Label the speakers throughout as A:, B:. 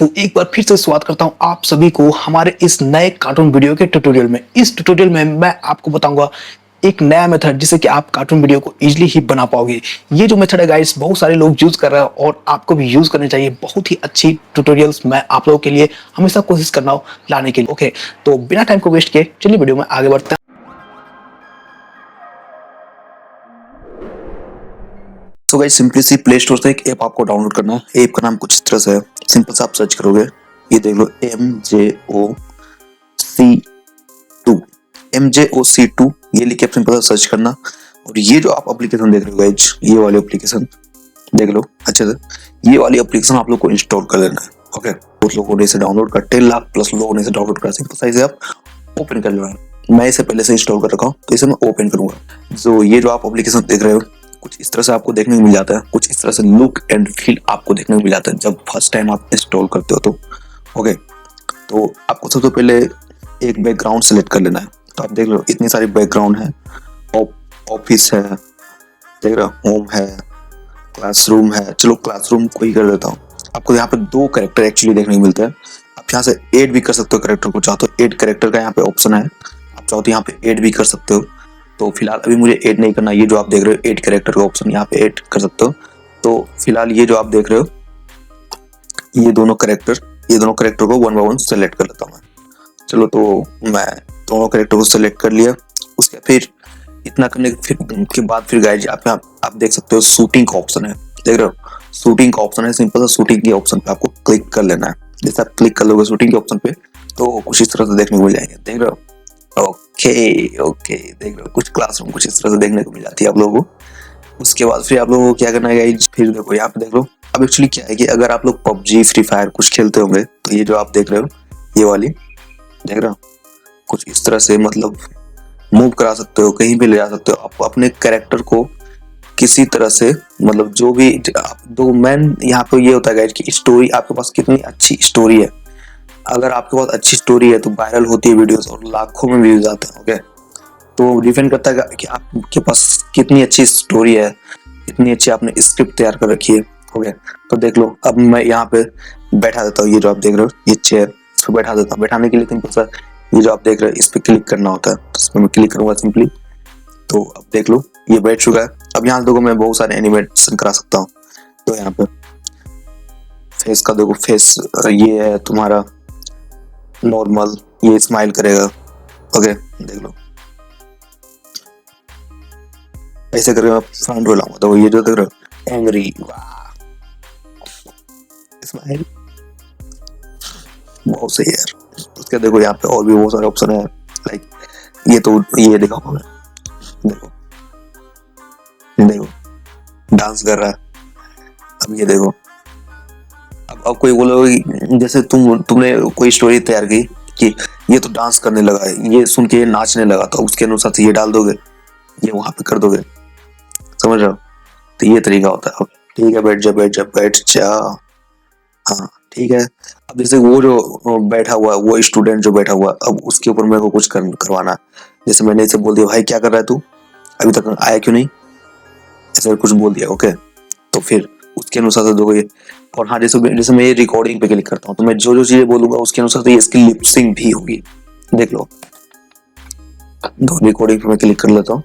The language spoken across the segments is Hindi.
A: दोस्तों एक बार फिर से स्वागत करता हूं आप सभी को हमारे इस नए कार्टून वीडियो के ट्यूटोरियल में। इस ट्यूटोरियल में मैं आपको बताऊंगा एक नया मेथड जिससे कि आप कार्टून वीडियो को इजीली ही बना पाओगे। ये जो मेथड है गाइस बहुत सारे लोग यूज कर रहे हैं और आपको भी यूज करनी चाहिए। बहुत ही अच्छी ट्यूटोरियल्स मैं आप लोगों के लिए हमेशा कोशिश करना हूं लाने के लिए। ओके, तो बिना टाइम को वेस्ट किए चलिए वीडियो में आगे बढ़ते हैं।
B: तो guys simply C play store से एक ऐप आपको डाउनलोड करना है। ऐप का नाम कुछ इस तरह से है। सिंपल से आप सर्च करोगे, ये देख लो MJOC2 ये लिख के आप सिंपल से सर्च करना। और ये जो आप एप्लीकेशन देख रहे हो गाइस, ये वाली एप्लीकेशन देख लो अच्छे से। ये वाली एप्लीकेशन आप लोग को इंस्टॉल कर लेना है। ओके, बहुत लोगों ने इसे डाउनलोड कर 10 लाख प्लस लोगों ने इसे डाउनलोड करा। सिंपल से आप ओपन कर लेना। मैं इसे पहले से इंस्टॉल कर रखा हूँ तो इसे मैं ओपन करूंगा। जो ये जो आप एप्लीकेशन देख रहे हो कुछ इस तरह से आपको देखने को मिल जाता है। कुछ इस तरह से लुक एंड फील आपको देखने को मिल जाता है जब फर्स्ट टाइम आप इंस्टॉल करते हो तो। ओके, तो आपको सबसे पहले एक बैकग्राउंड सेलेक्ट कर लेना है। तो आप देख लो इतनी सारी बैकग्राउंड है। ऑफिस है, देख रहे हो, होम है, क्लासरूम है। चलो क्लासरूम को ही कर देता हूँ। आपको यहाँ पे 2 कैरेक्टर एक्चुअली देखने को मिलते हैं। आप यहाँ से ऐड भी कर सकते हो कैरेक्टर को। चाहो तो ऐड कैरेक्टर का यहाँ पे ऑप्शन है, आप चाहो तो यहाँ पे ऐड भी कर सकते हो। तो फिलहाल अभी मुझे ऐड नहीं करना। ये जो आप देख रहे हो ऐड कैरेक्टर का ऑप्शन, यहाँ पे ऐड कर सकते हो। तो फिलहाल ये जो आप देख रहे हो ये दोनों कैरेक्टर को 1 बाय 1 सेलेक्ट कर लेता हूँ मैं। चलो, तो मैं दोनों कैरेक्टर को सेलेक्ट कर लिया। उसके फिर इतना करने के बाद फिर गाइस आप देख सकते हो शूटिंग का ऑप्शन है। देख रहे हो शूटिंग का ऑप्शन है। सिंपल सा शूटिंग के ऑप्शन पे आपको क्लिक कर लेना है। जैसे आप क्लिक कर लोगे शूटिंग के ऑप्शन पे तो कुछ इस तरह से देखने को मिल जाएंगे। देख रहे हो, ओके देख लो कुछ क्लासरूम कुछ इस तरह से देखने को मिल जाती है आप लोगों को। उसके बाद फिर आप लोगों को क्या करना है गाइस, फिर देखो यहाँ पे देख लो। अब एक्चुअली क्या है कि अगर आप लोग PUBG फ्री फायर कुछ खेलते होंगे तो ये जो आप देख रहे हो ये वाली देख रहे हो कुछ इस तरह से मतलब मूव करा सकते हो, कहीं भी ले जा सकते हो। आप अपने कैरेक्टर को किसी तरह से मतलब जो भी दो मैन यहाँ पे ये होता है गाइस कि स्टोरी आपके पास कितनी अच्छी स्टोरी है। अगर आपके पास अच्छी स्टोरी है तो वायरल होती है वीडियोस और लाखों में व्यूज आते हैं। ओके, तो डिपेंड करता है कि आपके पास कितनी अच्छी स्टोरी है, कितनी अच्छी आपने स्क्रिप्ट तैयार कर रखी है। ओके, तो देख लो अब मैं यहाँ पे बैठा देता हूँ। ये जो आप देख रहे हो ये चेयर, इस पर बैठा देता हूँ। बैठाने के लिए सिंपल सा ये जो आप देख रहे हो इस पर क्लिक करना होता है। तो इस पर मैं क्लिक करूंगा सिंपली। तो अब देख लो ये बैठ चुका है। अब यहाँ देखो मैं बहुत सारे एनिमेशन करा सकता हूँ। तो यहाँ पे फेस का देखो, फेस ये है तुम्हारा नॉर्मल, ये स्माइल करेगा। ओके, देख लो ऐसे करके मैं फ्रंट रो लाऊंगा तो ये जो देख रहे हो एंग्री, वाह स्माइल, बहुत सही है यार। उसके देखो यहाँ पे और भी बहुत सारे ऑप्शन है। लाइक ये तो ये दिखाऊंगा मैं। देखो डांस कर रहा है। अब ये देखो अब कोई बोलोगे जैसे तुमने कोई स्टोरी तैयार की कि ये तो डांस करने लगा है, ये सुन के ये नाचने लगा, तो उसके अनुसार से ये डाल दोगे, ये वहां पे कर दोगे। समझ रहे हो? तो ये तरीका होता है। ठीक है, बैठ जा। हाँ ठीक है। अब जैसे वो जो बैठा हुआ है, वो स्टूडेंट जो बैठा हुआ है, अब उसके ऊपर मेरे को कुछ करवाना है। जैसे मैंने इसे बोल दिया, भाई क्या कर रहा है तू, अभी तक आया क्यों नहीं, ऐसा कुछ बोल दिया। ओके, तो फिर उसके अनुसार से दोगे। और हाँ, जैसे मैं ये रिकॉर्डिंग पे क्लिक करता हूँ तो मैं जो चीजें बोलूंगा उसके अनुसार से इसकी लिपसिंग भी होगी। देख लो, तो रिकॉर्डिंग पे मैं क्लिक कर लेता हूँ।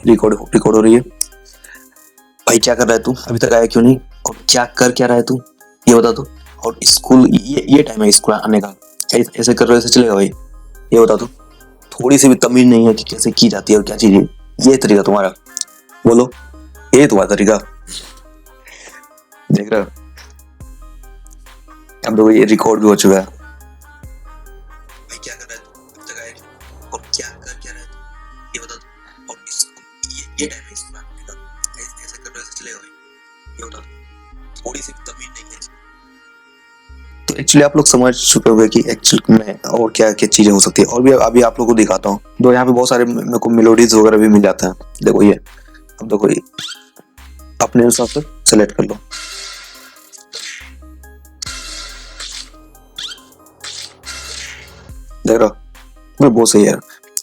B: रिकॉर्ड हो रही है। भाई क्या कर रहा है तू, अभी तक आया क्यों नहीं, और क्या रहा है तू, ये बता दो। और स्कूल ये टाइम है स्कूल आने का, ऐसे कर रहे हो, ऐसे चलेगा भाई, ये बता दो। थोड़ी सी भी तमीज नहीं है कि कैसे की जाती है और क्या चीज है। ये तरीका तुम्हारा, बोलो ये तुम्हारा तरीका। देख रहे हो, अब देखो ये रिकॉर्ड भी हो चुका है। भाई क्या कर रहा है तू, अभी तक आया क्यों, और क्या रहा है तू, ये बता दो। और ये टाइम है स्कूल आने का, ऐसे कर रहे हो, ऐसे चलेगा भाई, ये बता दो। थोड़ी सी भी तमीज नहीं है। तो एक्चुअली आप लोग समझ चुके होंगे कि एक्चुअली में और क्या क्या चीजें हो सकती है। और भी अभी आप लोगों को दिखाता हूँ। तो यहाँ पे बहुत सारे मेरे को मेलोडीज वगैरह भी मिल जाते हैं। देखो ये, अब देखो ये अपने हिसाब से सेलेक्ट कर लो। देख रहा हो, बहुत सही है।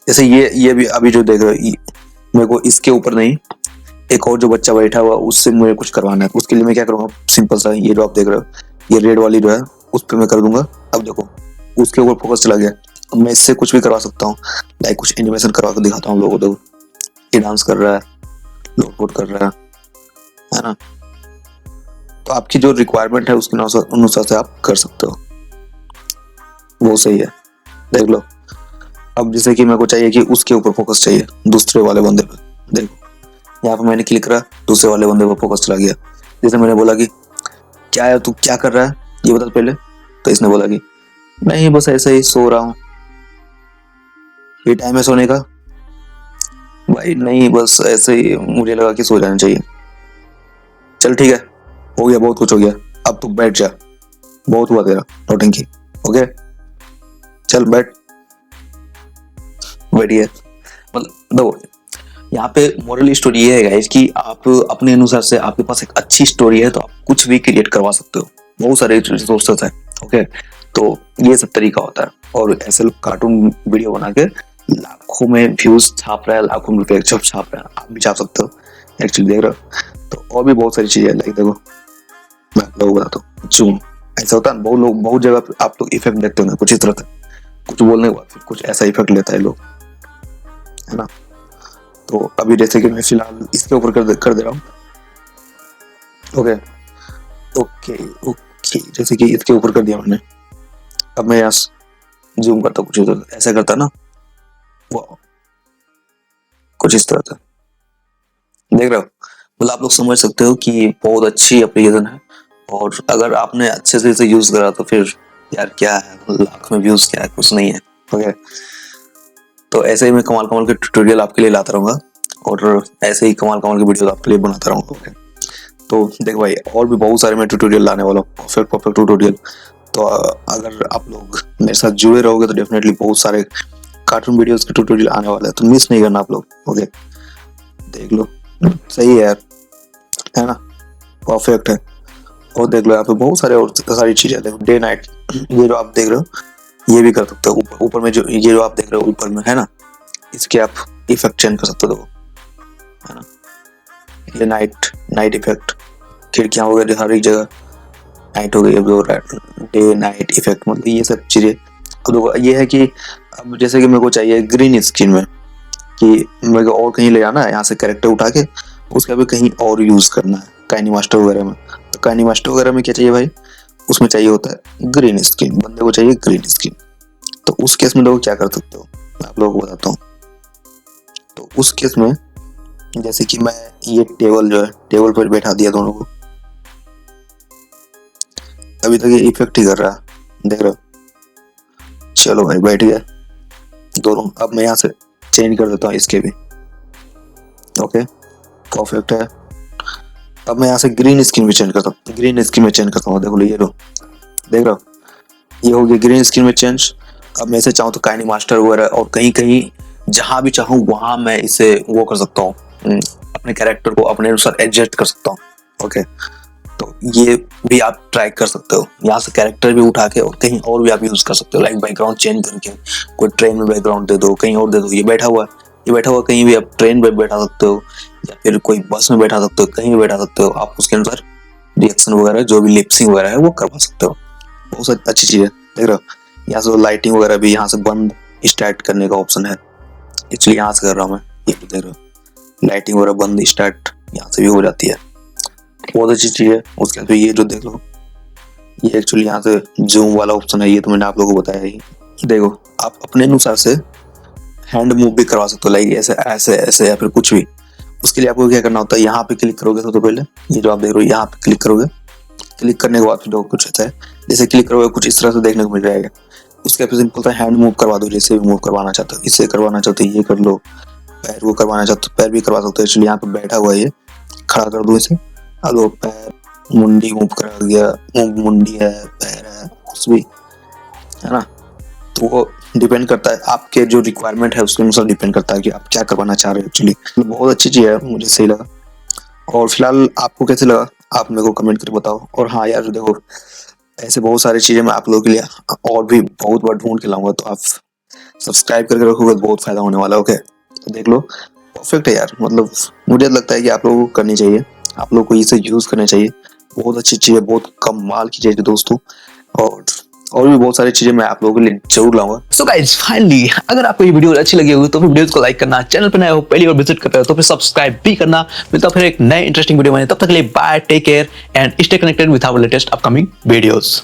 B: जैसे ये भी अभी जो देख रहे हो, मेरे को इसके ऊपर नहीं, एक और जो बच्चा बैठा हुआ उससे मुझे कुछ करवाना है। उसके लिए मैं क्या करूँगा, सिंपल सा ये जो आप देख रहे हो ये रेड वाली जो है उस पर मैं कर दूंगा। अब देखो उसके ऊपर फोकस चला गया। अब मैं इससे कुछ भी करवा सकता हूँ, लाइक कुछ एनिमेशन करवा कर दिखाता हूँ लोगों को। देखो ये डांस कर रहा है, लोटपोट कर रहा है ना। तो आपकी जो रिक्वायरमेंट है उसके अनुसार से आप कर सकते हो, वो सही है। देख लो अब जैसे कि मेरे को चाहिए कि उसके ऊपर फोकस चाहिए, दूसरे वाले बंदे पे। देखो यहाँ पे मैंने क्लिक करा, दूसरे वाले बंदे पर फोकस चला गया। जैसे मैंने बोला कि क्या है तू क्या कर रहा है ये बता पहले, तो इसने बोला कि नहीं बस ऐसे ही सो रहा हूँ, ये टाइम है सोने का। भाई नहीं बस ऐसे ही मुझे लगा कि सो जाना चाहिए। चल ठीक है, हो गया, बहुत कुछ हो गया, अब तू बैठ जा, बहुत हुआ तेरा नौटंकी। ओके चल बैठ, बैठिए। मतलब दो यहाँ पे मोरल स्टोरी ये है गाइस कि आप अपने अनुसार से, आपके पास एक अच्छी स्टोरी है तो आप कुछ भी क्रिएट करवा सकते हो, बहुत सारे रिसोर्सेस है। ओके तो ये सब तरीका होता है, और ऐसे लोग कार्टून वीडियो बना के लाखों में व्यूज छाप रहा है, लाखों में रुपए छाप रहे हैं, आप भी छाप सकते हो एक्चुअली। देख रहे हो तो और भी बहुत सारी चीजें लाइक देखो मैं आप लोगों को बताता हूँ। जूम ऐसा होता है, बहुत लोग बहुत जगह पे आप लोग इफेक्ट देखते होंगे कुछ इस तरह से, कुछ बोलने के बाद फिर कुछ ऐसा इफेक्ट लेता है लोग, है ना। तो अभी जैसे कि मैं फिलहाल इसके ऊपर कर दे रहा हूँ। ओके ओके ओके जैसे कि इसके ऊपर कर दिया मैंने। अब मैं यहाँ जूम करता हूँ, कुछ ऐसा करता ना, वाह कुछ इस तरह से। देख रहे हो, मतलब आप लोग समझ सकते हो कि बहुत अच्छी एप्लीकेशन है, और अगर आपने अच्छे से इसे यूज करा तो फिर यार क्या है, लाख में व्यूज क्या है, कुछ नहीं है। ओके तो ऐसे ही मैं कमाल कमाल के ट्यूटोरियल आपके लिए लाता रहूंगा, और ऐसे ही कमाल कमाल के वीडियो आपके लिए बनाता रहूंगा। ओके तो देख भाई और भी बहुत सारे मैं ट्यूटोरियल लाने वाला हूँ, परफेक्ट ट्यूटोरियल। तो अगर आप लोग मेरे साथ जुड़े रहोगे तो डेफिनेटली बहुत सारे कार्टून वीडियोस के ट्यूटोरियल आने वाला है, तो मिस नहीं करना आप लोग। ओके देख लो सही है यार, है ना, परफेक्ट है। और देख लो यहाँ पे बहुत सारे और सारी चीजें, देखो डे नाइट, ये जो आप देख रहे हो ये भी कर सकते हो। ऊपर में जो ये जो आप देख रहे हो ऊपर में है ना, इसके आप इफेक्ट चेंज कर सकते हो, है ना। ये नाइट इफेक्ट, खिड़कियां वगैरह हर एक जगह नाइट हो गई, अब डे नाइट इफेक्ट, मतलब ये सब चीजें। अब देखो ये है कि अब जैसे कि मेरे को चाहिए ग्रीन स्क्रीन में, कि मेरे को और कहीं ले जाना है, यहाँ से कैरेक्टर उठा के उसके अभी कहीं और यूज करना है काइनी मास्टर वगैरह में। तो काइनी मास्टर वगैरह में क्या चाहिए भाई, उसमें चाहिए होता है ग्रीन स्क्रीन, बंदे को चाहिए ग्रीन स्क्रीन। तो उस केस में लोग क्या कर सकते हो मैं आप लोगों को बताता हूँ। तो उस केस में जैसे कि मैं ये टेबल जो है, टेबल पर बैठा दिया दोनों को, अभी तक ये इफेक्ट ही कर रहा है, देख रहे हो। चलो भाई बैठ गया दोनों। अब मैं यहाँ से चेंज कर देता हूँ इसके भी। ओके परफेक्ट है। अब मैं यहाँ से ग्रीन स्क्रीन में चेंज करता हूँ, ग्रीन स्क्रीन में चेंज करता हूँ। देखो ये लो, देख रहे हो ये हो गया ग्रीन स्क्रीन में चेंज। अब मैं इसे चाहूँ तो काइनी मास्टर वगैरह और कहीं कहीं जहां भी चाहूँ वहां मैं इसे वो कर सकता हूँ, अपने कैरेक्टर को अपने अनुसार एडजस्ट कर सकता हूँ। ओके तो ये भी आप ट्राई कर सकते हो, यहाँ से कैरेक्टर भी उठा के और कहीं और भी आप यूज कर सकते हो, लाइक बैकग्राउंड चेंज करके कोई ट्रेन में बैकग्राउंड दे दो, कहीं और दे दो। ये बैठा हुआ कहीं भी आप ट्रेन में बैठा सकते हो, या फिर कोई बस में बैठा सकते हो, कहीं भी बैठा सकते हो। आप उसके अनुसार रिएक्शन वगैरह जो भी लिपसिंग वगैरह है वो करवा सकते हो, बहुत अच्छी चीज है। देख रहे हो यहाँ से लाइटिंग वगैरह भी यहाँ से बंद स्टार्ट करने का ऑप्शन है, एक्चुअली यहाँ से कर रहा हूँ मैं। ये देख रहे हो लाइटिंग वगैरह बंद स्टार्ट यहाँ से भी हो जाती है, बहुत अच्छी चीज है। उसके बाद ये जो देख लो ये एक्चुअली यहाँ से जूम वाला ऑप्शन है, ये तो मैंने आप लोगों को बताया ही। देखो आप अपने अनुसार से हैंड मूव भी करवा सकते हो, लाइक ऐसे ऐसे ऐसे या फिर कुछ भी। उसके लिए आपको क्या करना होता है, यहाँ पे क्लिक करोगे तो पहले ये जो आप देख रहे हो यहाँ पे क्लिक करोगे, क्लिक करने के बाद फिर कुछ ऐसा है, जैसे क्लिक करोगे कुछ इस तरह से देखने को मिल जाएगा। उसके बाद सिंपल सा हैंड मूव करवा दो, जैसे भी मूव करवाना चाहते हो, इससे करवाना चाहते हो ये कर लो, पैर को करवाना चाहते हो पैर भी करवा सकते हो। एक्चुअली यहाँ पे बैठा हुआ है ये, खड़ा कर दो इसे, अब पैर मुंडी मूव करा गया, मुंडी है पैर है कुछ भी, है ना। तो वो डिपेंड करता है आपके जो रिक्वायरमेंट है उसके अनुसार डिपेंड करता है कि आप क्या करवाना चाह रहे हो। एक्चुअली बहुत अच्छी चीज है, मुझे सही लगा। और फिलहाल आपको कैसे लगा आप मेरे को कमेंट करके बताओ। और हाँ यार देखो ऐसे बहुत सारी चीजें मैं आप लोगों के लिए और भी बहुत बार ढूंढ के लाऊंगा, तो आप सब्सक्राइब करके रखोगे तो बहुत फायदा होने वाला है। ओके तो देख लो परफेक्ट है यार, मतलब मुझे लगता है कि आप लोगों को करनी चाहिए, आप लोगों को इसे यूज करना चाहिए। बहुत अच्छी चीज है, बहुत कमाल की चीज है दोस्तों। और भी बहुत सारी चीजें मैं आप लोगों के लिए जरूर लाऊंगा।
A: सो गाइज फाइनली अगर आपको ये वीडियो अच्छी लगी होगी तो फिर वीडियो को लाइक करना, चैनल पर नए हो पहली बार विजिट कर रहे हो तो फिर सब्सक्राइब भी करना। मिलता फिर एक नए इंटरेस्टिंग वीडियो में, तब तक के लिए bye, take care and stay connected with our latest upcoming videos.